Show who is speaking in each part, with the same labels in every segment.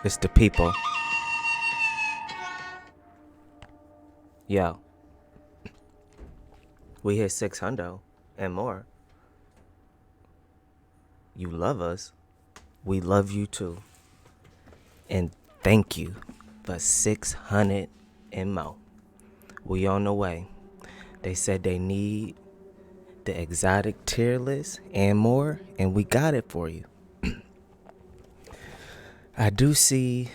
Speaker 1: It's the people. Yo, we hit 600 and more. You love us. We love you too. And thank you for 600 and more. We on the way. They said they need the exotic tier list and more, and we got it for you. I do see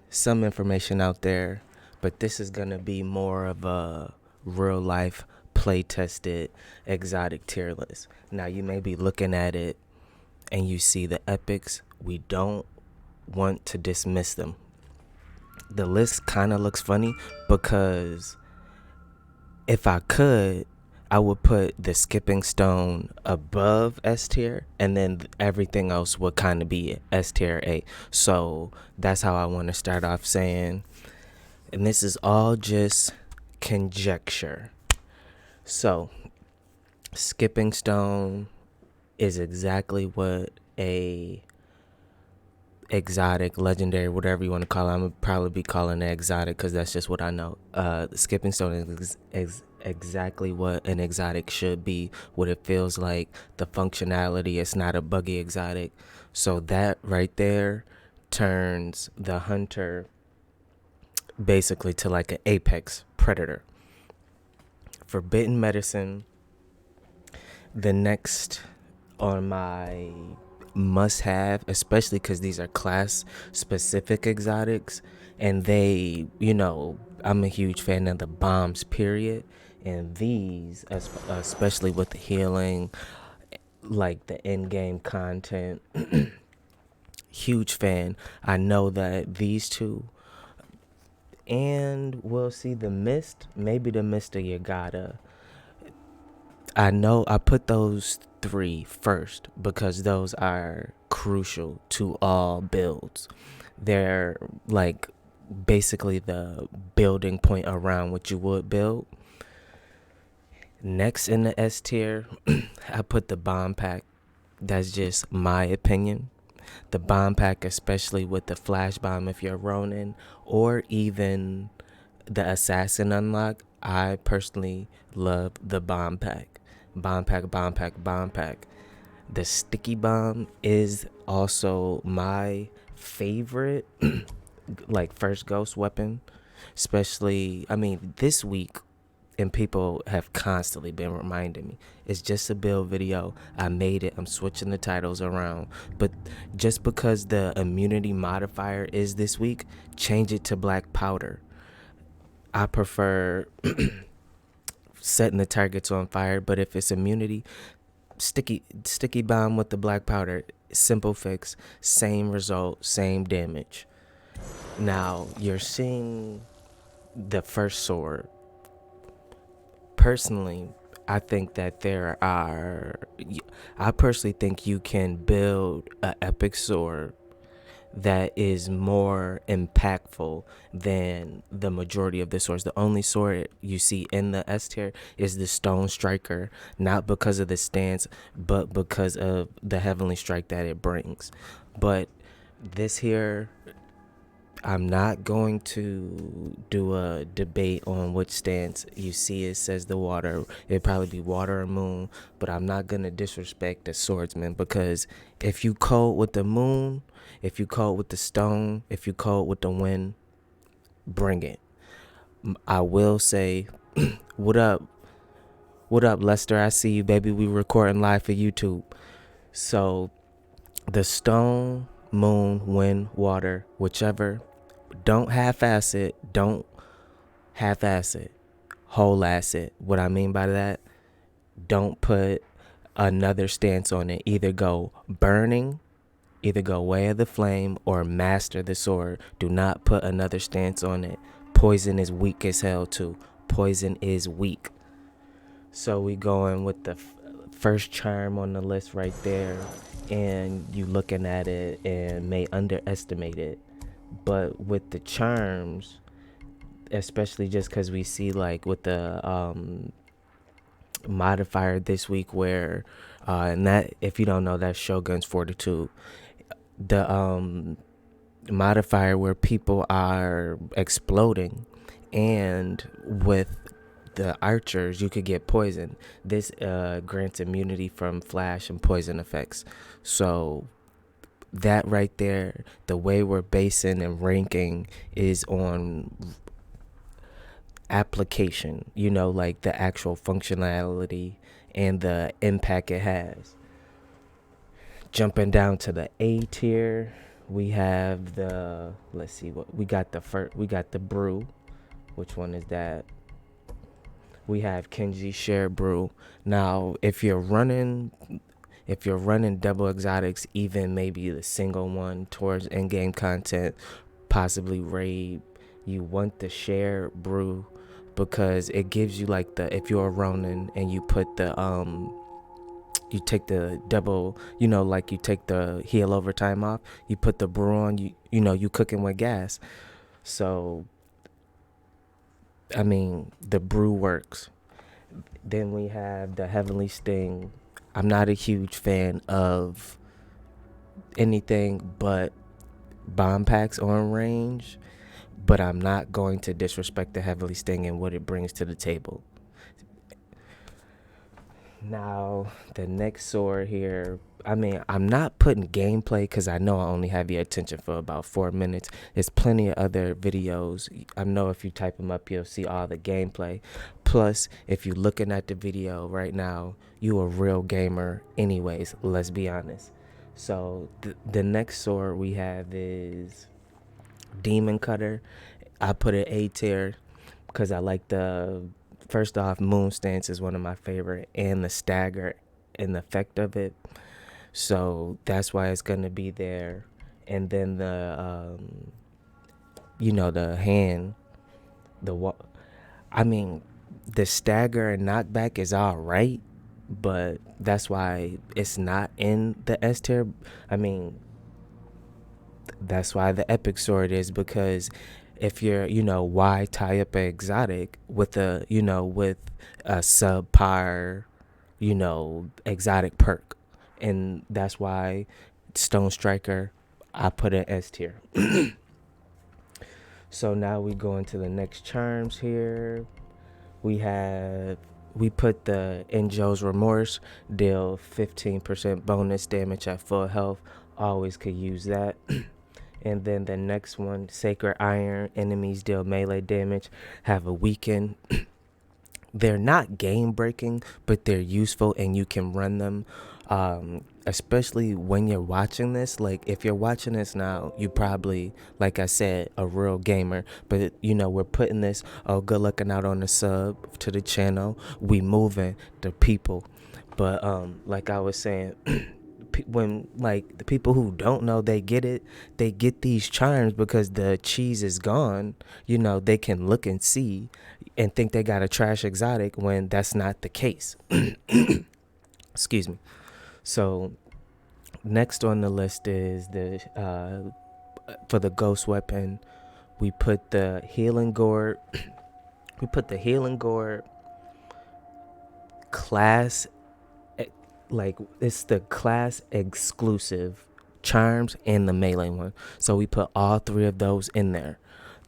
Speaker 1: some information out there, but this is gonna be more of a real life play tested exotic tier list. Now you may be looking at it and you see the epics. We don't want to dismiss them. The list kind of looks funny because if I could, I would put the skipping stone above S tier, and then everything else would kind of be S tier A. So that's how I want to start off saying, and this is all just conjecture. So, skipping stone is exactly what a exotic, legendary, whatever you want to call it. I'm gonna probably be calling it exotic because that's just what I know. Skipping stone is exactly what an exotic should be, what it feels like, the functionality. It's not a buggy exotic. So that right there turns the hunter basically to like an apex predator. Forbidden medicine. The next on my must have, especially because these are class specific exotics, and they, I'm a huge fan of the bombs, period. And these, especially with the healing, like the in game content, huge fan. I know that these two, and we'll see the mist, maybe the mist of Yagata. I know I put those three first because those are crucial to all builds. They're like basically the building point around what you would build. Next in the S tier, I put the bomb pack. That's just my opinion. The bomb pack, especially with the flash bomb if you're Ronin, or even the assassin unlock, I personally love the bomb pack. Bomb pack, bomb pack, bomb pack. The sticky bomb is also my favorite, like first ghost weapon. Especially, this week, and people have constantly been reminding me, it's just a build video. I made it. I'm switching the titles around. But just because the immunity modifier is this week, change it to black powder. I prefer setting the targets on fire, but if it's immunity, sticky bomb with the black powder, simple fix, same result, same damage. Now you're seeing the first sword. Personally, I think that I personally think you can build an epic sword that is more impactful than the majority of the swords. The only sword you see in the S tier is the Stone Striker, not because of the stance, but because of the heavenly strike that it brings. But this here, I'm not going to do a debate on which stance you see. It says the water. It'd probably be water or moon, but I'm not going to disrespect the swordsman, because if you code with the moon, if you code with the stone, if you code with the wind, bring it. I will say, what up? What up, Lester? I see you, baby. We recording live for YouTube. So the stone, moon, wind, water, whichever. Don't half-ass it. Don't half-ass it. Whole-ass it. What I mean by that, don't put another stance on it. Either go burning, either go way of the flame, or master the sword. Do not put another stance on it. Poison is weak as hell too. Poison is weak. So we going with the first charm on the list right there, and you looking at it and may underestimate it. But with the charms, especially just because we see like with the modifier this week where and that, if you don't know, that's Shogun's Fortitude. The modifier where people are exploding, and with the archers you could get poison. This grants immunity from flash and poison effects. So that right there, the way we're basing and ranking is on application, like the actual functionality and the impact it has. Jumping down to the A tier, we have the, let's see what we got. We got the Brew. Which one is that? We have Kenji Share Brew. Now, if you're running double exotics, even maybe the single one towards in-game content, possibly raid, you want the Share Brew because it gives you like if you're a Ronin and you put you take the double, like you take the heal over time off, you put the brew on, you cooking with gas. So, I mean, the brew works. Then we have the Heavenly Sting. I'm not a huge fan of anything but bomb packs on range, but I'm not going to disrespect the Heavenly Sting and what it brings to the table. Now, the next sword here, I mean, I'm not putting gameplay because I know I only have your attention for about 4 minutes. There's plenty of other videos. I know if you type them up, you'll see all the gameplay. Plus, if you're looking at the video right now, you a real gamer anyways, let's be honest. So, the next sword we have is Demon Cutter. I put it A tier because I like first off, Moon Stance is one of my favorite, and the stagger and the effect of it. So that's why it's gonna be there. And then the hand, I mean, the stagger and knockback is all right, but that's why it's not in the S tier. I mean, that's why the epic sword is, because if you're, why tie up an exotic with with a subpar, exotic perk? And that's why Stone Striker, I put in S tier. So now we go into the next charms here. We put the Enjo's Remorse, deal 15% bonus damage at full health. Always could use that. And then the next one, Sacred Iron, enemies deal melee damage, have a weaken. They're not game breaking, but they're useful and you can run them. Especially when you're watching this. Like, if you're watching this now, you probably, like I said, a real gamer. But, we're putting this, good looking out on the sub to the channel. We moving the people. But, like I was saying, when, like, the people who don't know, they get these charms because the cheese is gone. They can look and see and think they got a trash exotic when that's not the case. Excuse me. So next on the list is for the ghost weapon, we put the healing gourd. We put the healing gourd class, like, it's the class exclusive charms and the melee one. So we put all three of those in there.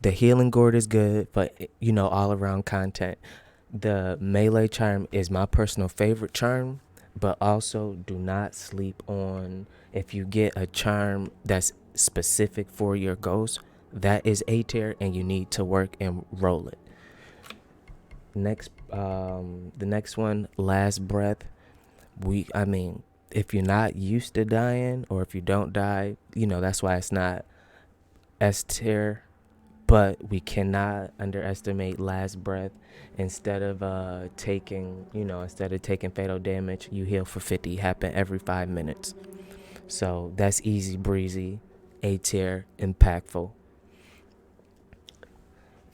Speaker 1: The healing gourd is good, but all around content. The melee charm is my personal favorite charm. But also, do not sleep on, if you get a charm that's specific for your ghost, that is A tier and you need to work and roll it. Next, the next one, Last Breath. If you're not used to dying, or if you don't die, that's why it's not S tier. But we cannot underestimate Last Breath. Instead of taking fatal damage, you heal for 50. Happen every 5 minutes. So that's easy breezy, A tier, impactful.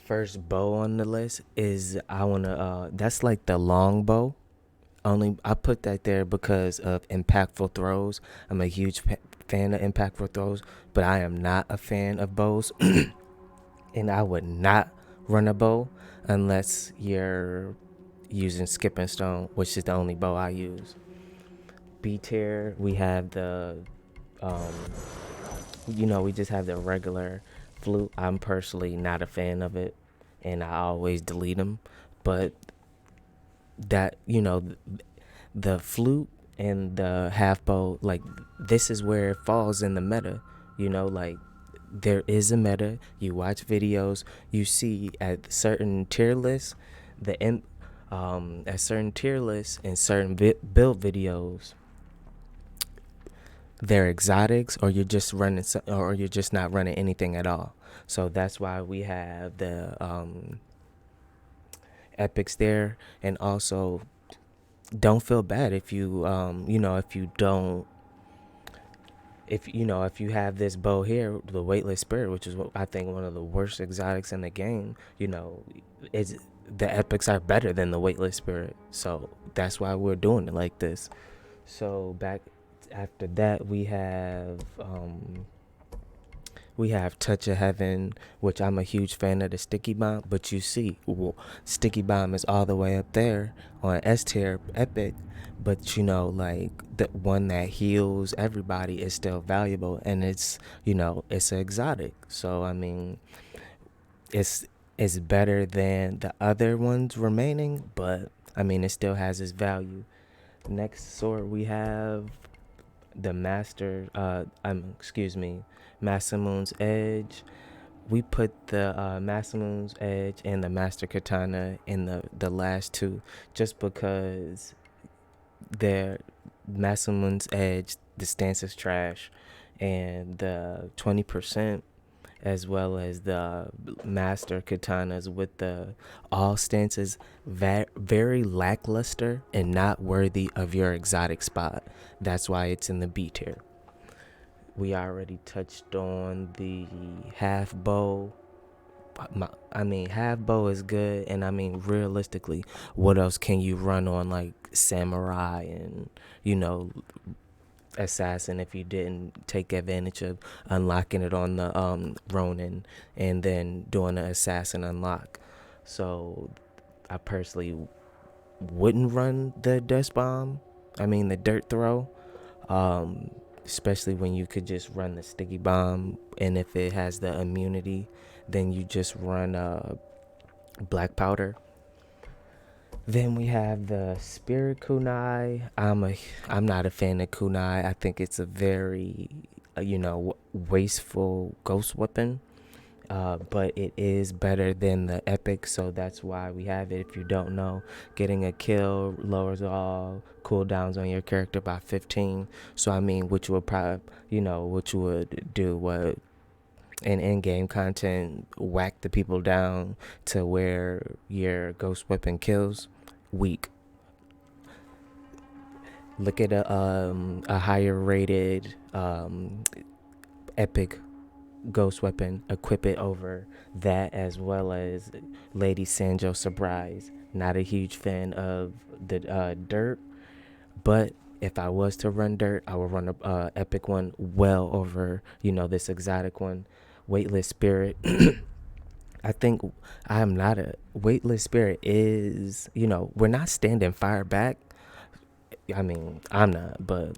Speaker 1: First bow on the list is, that's like the long bow. I put that there because of impactful throws. I'm a huge fan of impactful throws, but I am not a fan of bows. And I would not run a bow unless you're using Skipping Stone, which is the only bow I use. B tier, we have the We just have the regular flute. I'm personally not a fan of it, and I always delete them. But that, the flute and the half bow, like, this is where it falls in the meta. Like, there is a meta. You watch videos, you see at certain tier lists, at certain tier lists and certain build videos, they're exotics, or you're just running, or you're just not running anything at all. So that's why we have the epics there. And also, don't feel bad if you if you don't, if you have this bow here, the Weightless Spirit, which is what I think one of the worst exotics in the game. Is the epics are better than the Weightless Spirit, so that's why we're doing it like this. So back after that, we have Touch of Heaven, which I'm a huge fan of the Sticky Bomb. But you see, Sticky Bomb is all the way up there on S tier epic. But like, the one that heals everybody is still valuable, and it's an exotic. So I mean, it's better than the other ones remaining, but I mean, it still has its value. Next sword we have the Massamunes Edge. We put the Massamunes Edge and the Master Katana in the last two, just because their Massamunes Edge, the stance is trash, and the 20%, as well as the Master Katanas with the all stances, very lackluster and not worthy of your exotic spot. That's why it's in the B tier. We already touched on the half bow. I mean, half bow is good, and I mean, realistically, what else can you run on, like samurai and assassin, if you didn't take advantage of unlocking it on the Ronin and then doing an assassin unlock? So I personally wouldn't run the dust bomb. I mean, the dirt throw. Especially when you could just run the sticky bomb, and if it has the immunity, then you just run black powder. Then we have the Spirit Kunai. I'm not a fan of Kunai. I think it's a very wasteful ghost weapon. But it is better than the epic, so that's why we have it. If you don't know, getting a kill lowers all cooldowns on your character by 15. So I mean, which would probably, which would do what in in-game content, whack the people down to where your ghost weapon kills. Weak. Look at a higher rated epic ghost weapon, equip it over that, as well as Lady Sanjo Surprise. Not a huge fan of the dirt, but if I was to run dirt, I would run a epic one well over this exotic one. Weightless Spirit. I think I'm not a Weightless Spirit is, we're not standing fire back. I mean, I'm not, but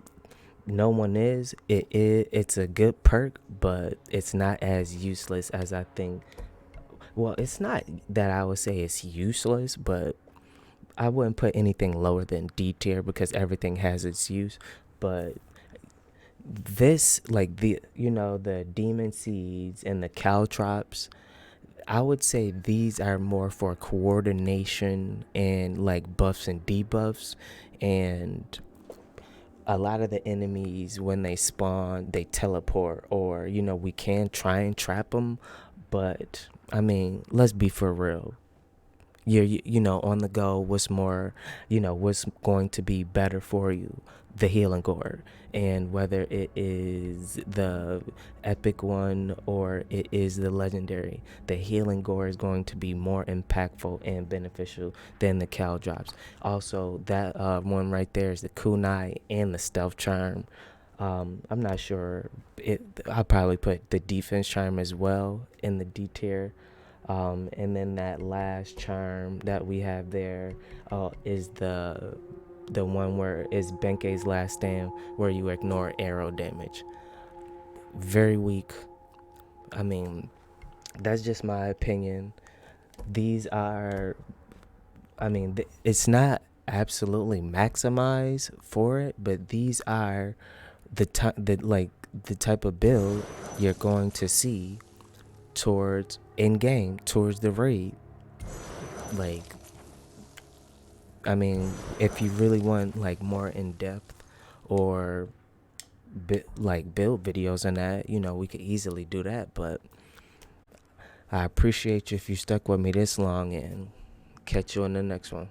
Speaker 1: no one is. It's a good perk, but it's not as useless as I think. Well, it's not that I would say it's useless, but I wouldn't put anything lower than D tier because everything has its use. But this, like, the demon seeds and the caltrops, I would say these are more for coordination and like buffs and debuffs. And a lot of the enemies, when they spawn, they teleport, or we can try and trap them. But I mean, let's be for real. On the go, what's more, what's going to be better for you? The healing gourd. And whether it is the epic one or it is the legendary, the healing gourd is going to be more impactful and beneficial than the Caltrops. Also, that one right there is the kunai and the stealth charm. I'm not sure. I'll probably put the defense charm as well in the D tier. And then that last charm that we have there is the one where is Benkeis last stand, where you ignore arrow damage. very weak. I mean, that's just my opinion. These are, I mean, it's not absolutely maximized for it, but these are the type of build you're going to see towards in game, towards the raid. Like, I mean, if you really want like more in depth or like build videos on that, we could easily do that. But I appreciate you if you stuck with me this long, and catch you on the next one.